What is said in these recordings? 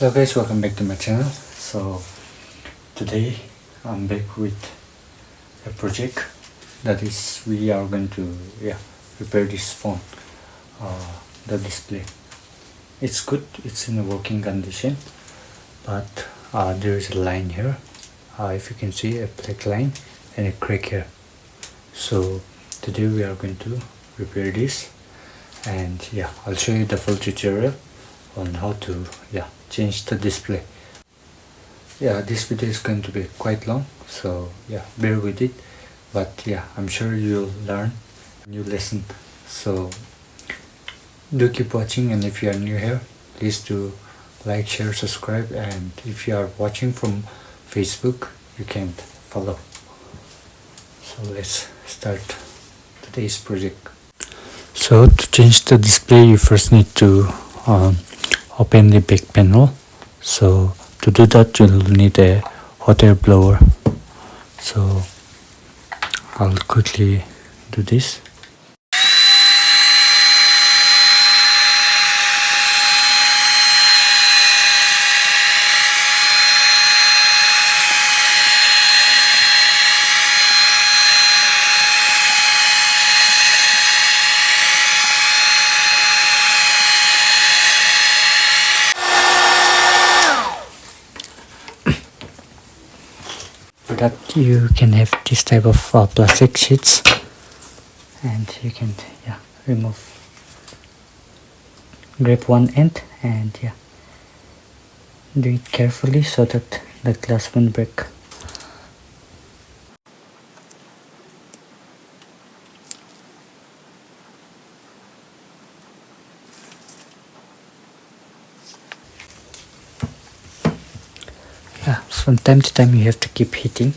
Hello guys, welcome back to my channel. So today I'm back with a project that is we are going to repair this phone, the display. It's good, it's in a working condition, but there is a line here, if you can see, a black line and a crack here. So today we are going to repair this, and I'll show you the full tutorial on how to change the display. This video is going to be quite long, so bear with it, but I'm sure you'll learn a new lesson. So do keep watching, and if you are new here, please do like, share, subscribe, and if you are watching from Facebook, you can follow. So let's start today's project. So to change the display, you first need to open the back panel. So to do that, you'll need a hot air blower. So I'll quickly do this. For that, you can have this type of plastic sheets, and you can grab one end and do it carefully so that the glass won't break. From time to time you have to keep hitting.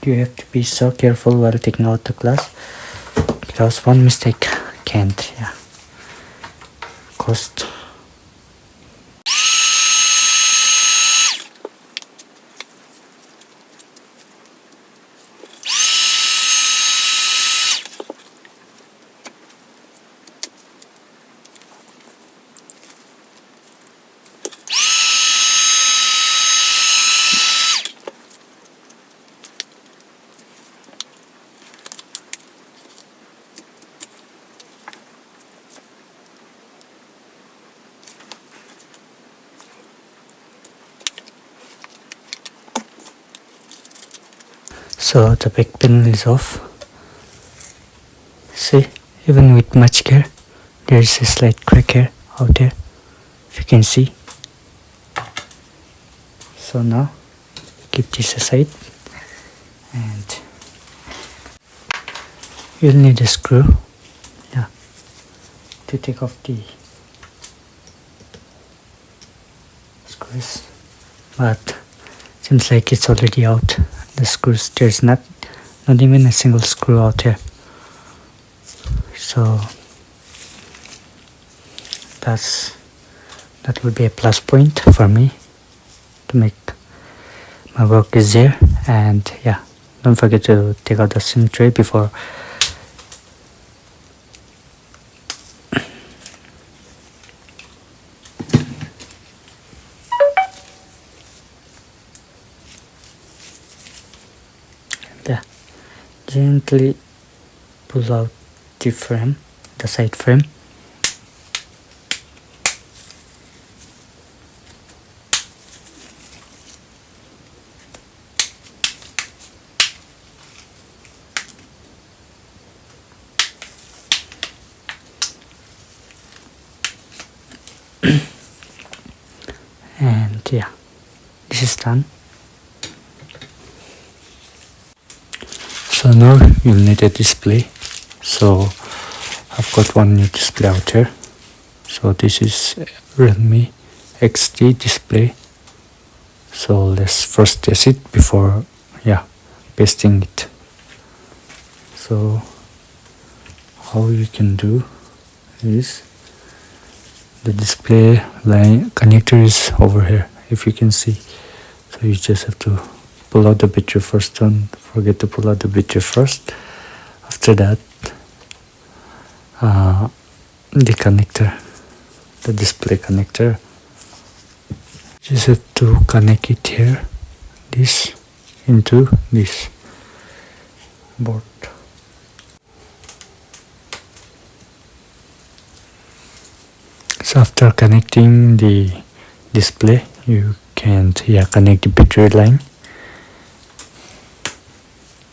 You have to be so careful while taking out the glass, because one mistake can't cost. So the back panel is off. See, even with much care, there is a slight crack here out there, if you can see. So now keep this aside, and you'll need a screw to take off the screws, but seems like it's already out. The screws, there's not even a single screw out here. So that would be a plus point for me to make my work easier. And don't forget to take out the SIM tray before gently pull out the frame, the side frame. And this is done. So now you'll need a display. So I've got one new display out here. So this is Realme XD display. So let's first test it before pasting it. So how you can do is, the display line connector is over here, if you can see. So you just have to pull out the battery first for forget to pull out the battery first. After that, the connector, the display connector, just have to connect it here, this into this board. So after connecting the display, you can connect the battery line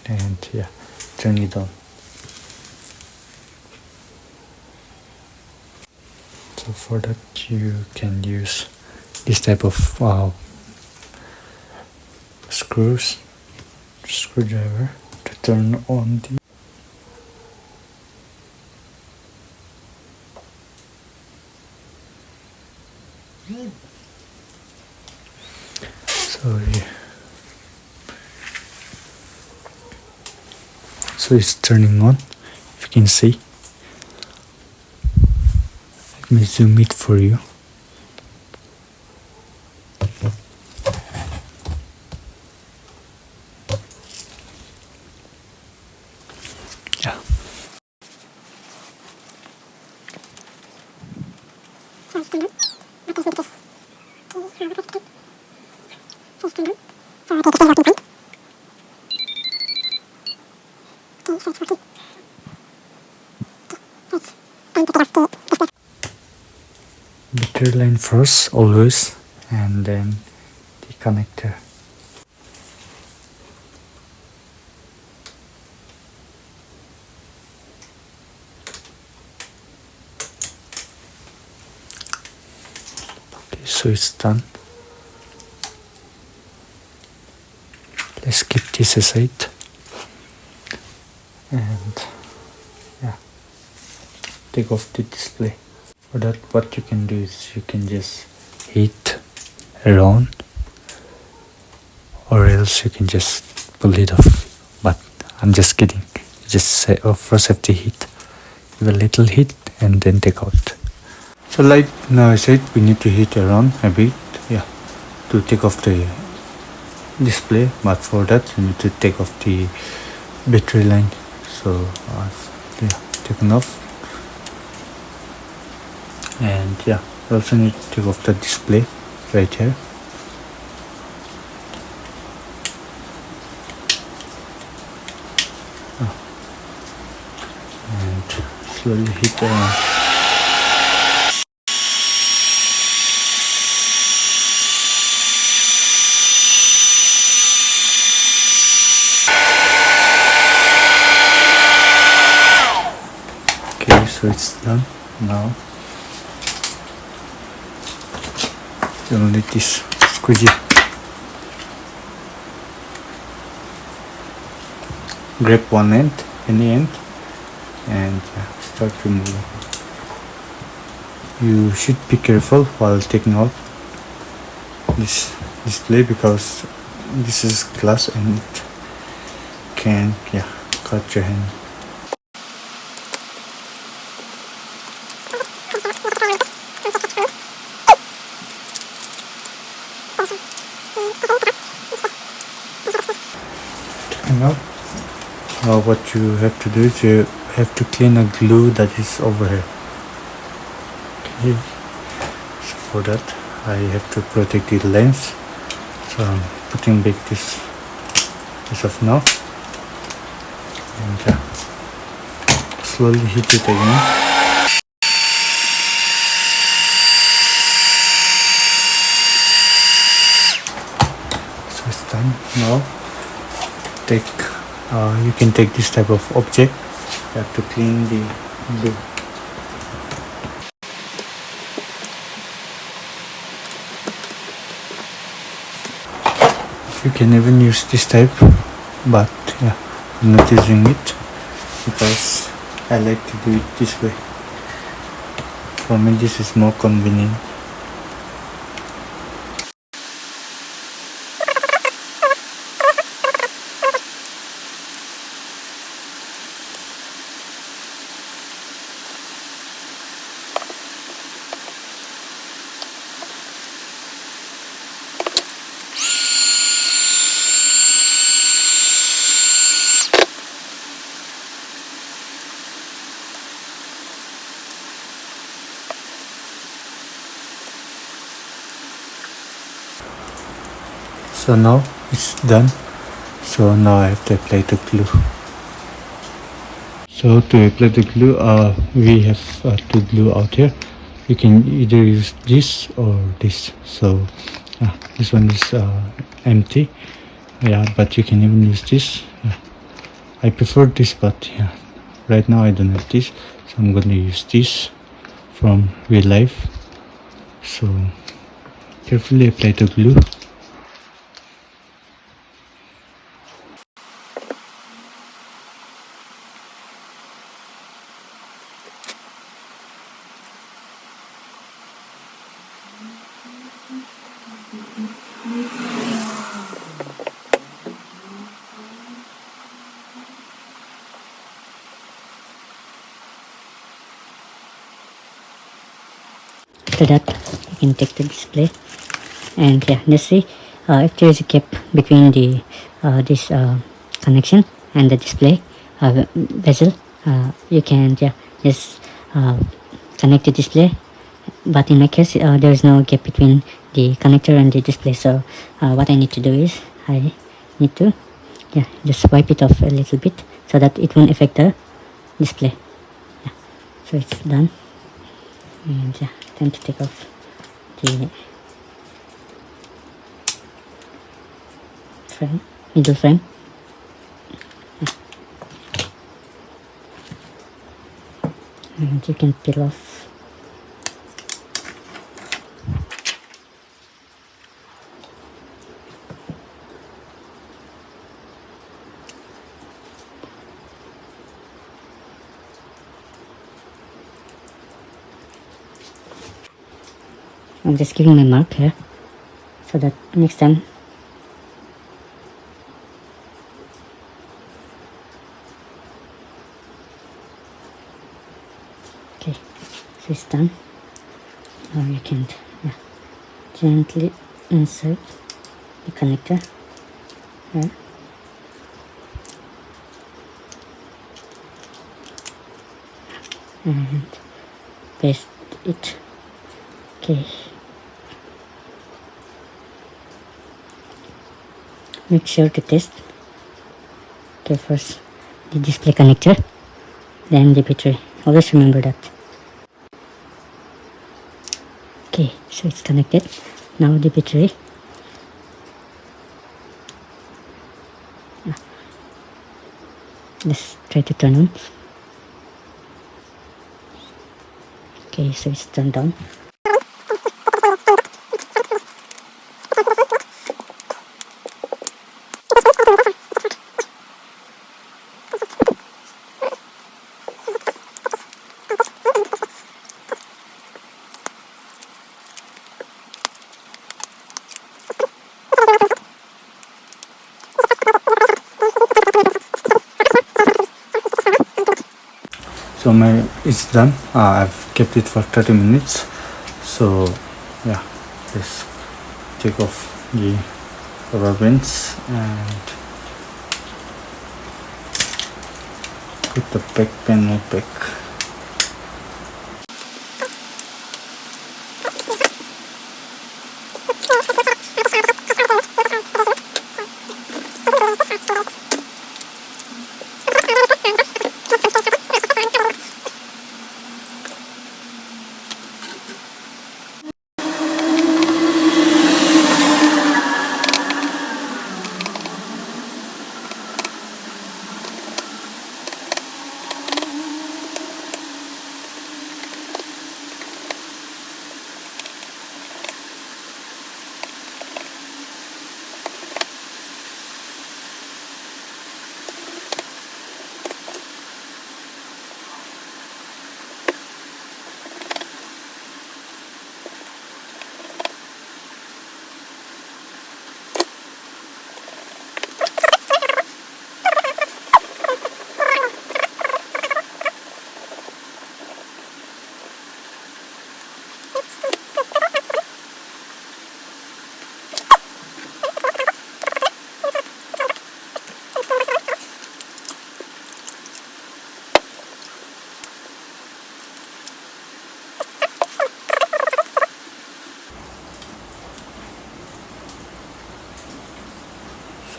and turn it on. So for that you can use this type of screwdriver to turn on the so it's turning on, if you can see. Let me zoom it for you. Yeah. Battery line first, always, and then the connector. Okay, so it's done. Let's keep this aside and take off the display. For that, what you can do is you can just hit around, or else you can just pull it off. But I'm just kidding. Just first have to hit, give a little hit, and then take out. So like now I said, we need to hit around a bit, to take off the display. But for that, you need to take off the battery line. So taken off. And you also need to take off the display right here. And slowly hit around. Okay, so it's done now. You'll need this squeegee. Grab one end, any end, and start removing. You should be careful while taking out this display, because this is glass and it can cut your hand. Now what you have to do is you have to clean a glue that is over here. Okay, so for that I have to protect the lens, so I'm putting back this off now, and slowly hit it again. So it's done. Now you can take this type of object. You have to clean the glue. You can even use this type, but I'm not using it because I like to do it this way. For me, this is more convenient. So now it's done. So now I have to apply the glue. So to apply the glue, we have to glue out here. You can either use this or this. So this one is empty. Yeah, but you can even use this. Yeah. I prefer this, but yeah, right now I don't have this, so I'm going to use this from real life. So carefully apply the glue. After that, you can take the display, and yeah, let's see if there is a gap between the this connection and the display bezel. You can just connect the display, but in my case there is no gap between the connector and the display. So what I need to do is I need to just wipe it off a little bit so that it won't affect the display. So it's done, and time to take off the frame, middle frame. And you can peel off. I'm just giving my mark here so that next time okay, so it's done. Now you can gently insert the connector here. And paste it. Okay. Make sure to test. Okay, first the display connector, then the battery. Always remember that. Okay, so it's connected. Now the battery. Let's try to turn on. Okay, so it's turned on. So it's done. I've kept it for 30 minutes. So yeah, just take off the rubber bands and put the back panel back.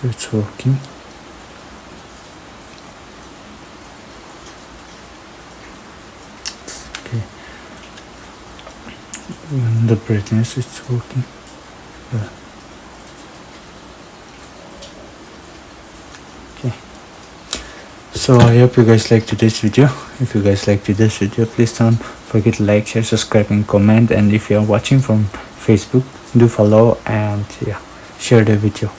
so it's working. Okay, and the brightness is working. Yeah. Okay, so I hope you guys liked today's video. If you guys liked today's video, please don't forget to like, share, subscribe and comment, and if you are watching from Facebook, do follow and yeah, share the video.